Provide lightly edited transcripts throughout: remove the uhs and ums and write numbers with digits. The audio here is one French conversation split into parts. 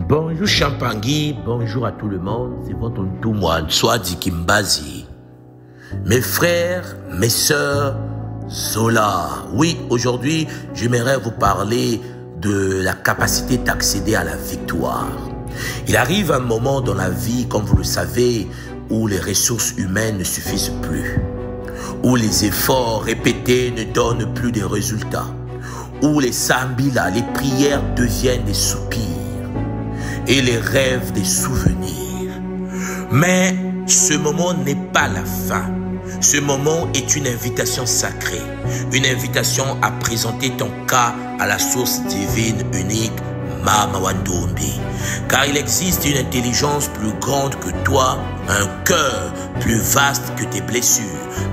Bonjour Champangui, bonjour à tout le monde, c'est votre Ntoumouane Swadi Kimbazi. Mes frères, mes sœurs, Zola. Oui, aujourd'hui, j'aimerais vous parler de la capacité d'accéder à la victoire. Il arrive un moment dans la vie, comme vous le savez, où les ressources humaines ne suffisent plus, où les efforts répétés ne donnent plus de résultats, où les sambila, les prières deviennent des soupirs et les rêves des souvenirs. Mais ce moment n'est pas la fin. Ce moment est une invitation sacrée, une invitation à présenter ton cas à la source divine unique, Mama Wandombi. Car il existe une intelligence plus grande que toi, un cœur plus vaste que tes blessures,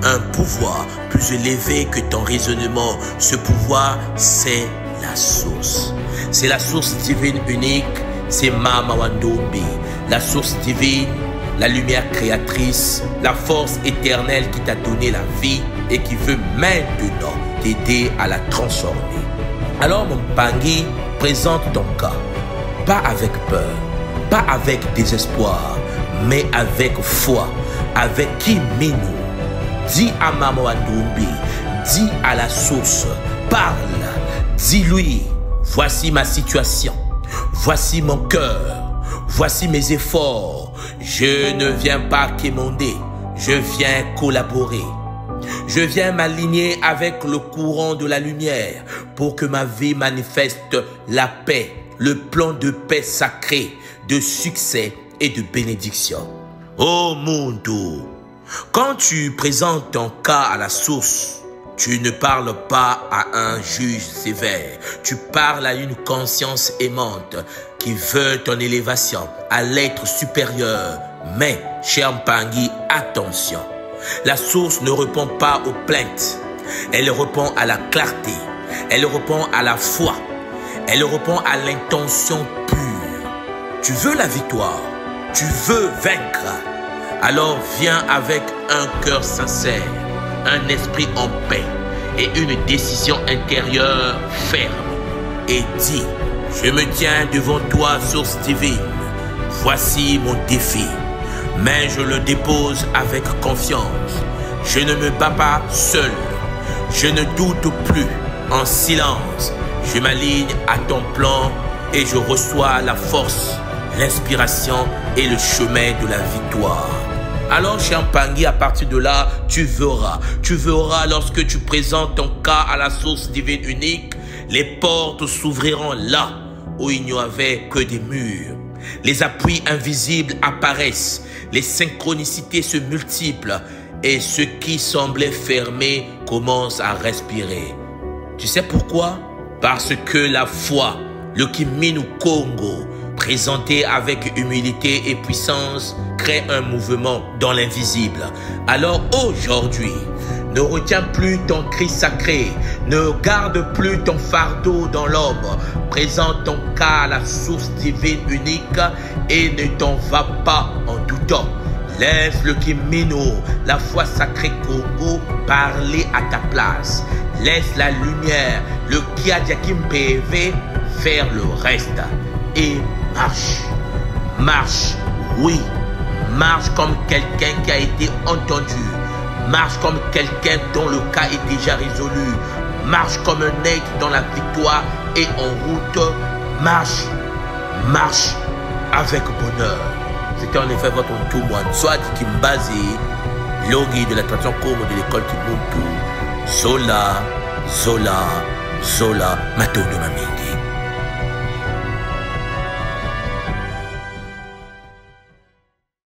un pouvoir plus élevé que ton raisonnement. Ce pouvoir, c'est la source. C'est la source divine unique, c'est Mama Wandombi, la source divine, la lumière créatrice, la force éternelle qui t'a donné la vie et qui veut maintenant t'aider à la transformer. Alors mon Pangui, présente ton cas, pas avec peur, pas avec désespoir, mais avec foi, avec Kimino. Dis à Mama Wandombi, dis à la source, parle, dis-lui, voici ma situation, voici mon cœur, voici mes efforts. Je ne viens pas quémander, je viens collaborer. Je viens m'aligner avec le courant de la lumière pour que ma vie manifeste la paix, le plan de paix sacré, de succès et de bénédiction. Oh Mundo, quand tu présentes ton cas à la source, tu ne parles pas à un juge sévère, tu parles à une conscience aimante qui veut ton élévation à l'être supérieur. Mais, cher Pangui, attention, la source ne répond pas aux plaintes, elle répond à la clarté, elle répond à la foi, elle répond à l'intention pure. Tu veux la victoire, tu veux vaincre, alors viens avec un cœur sincère, un esprit en paix et une décision intérieure ferme. Et dis, je me tiens devant toi, source divine, voici mon défi, mais je le dépose avec confiance. Je ne me bats pas seul, je ne doute plus, en silence, je m'aligne à ton plan et je reçois la force, l'inspiration et le chemin de la victoire. Alors, cher Pangui, à partir de là, tu verras lorsque tu présentes ton cas à la source divine unique, les portes s'ouvriront là où il n'y avait que des murs. Les appuis invisibles apparaissent, les synchronicités se multiplient et ce qui semblait fermé commence à respirer. Tu sais pourquoi? Parce que la foi, le Kimino Congo, présenté avec humilité et puissance, crée un mouvement dans l'invisible. Alors aujourd'hui, ne retiens plus ton cri sacré, ne garde plus ton fardeau dans l'ombre, présente ton cas à la source divine unique et ne t'en va pas en doutant. Laisse le Kimino, la foi sacrée Congo, parler à ta place. Laisse la lumière, le Kiadiakim PV, faire le reste. Et marche, marche, oui, marche comme quelqu'un qui a été entendu, marche comme quelqu'un dont le cas est déjà résolu, marche comme un aigle dans la victoire et en route, marche, marche avec bonheur. C'était en effet votre Ntoumouane Swadi Kimbazi, Logi de la tradition Congo de l'école Kibuntu, Zola, Zola, Zola, Matondo Mamingi.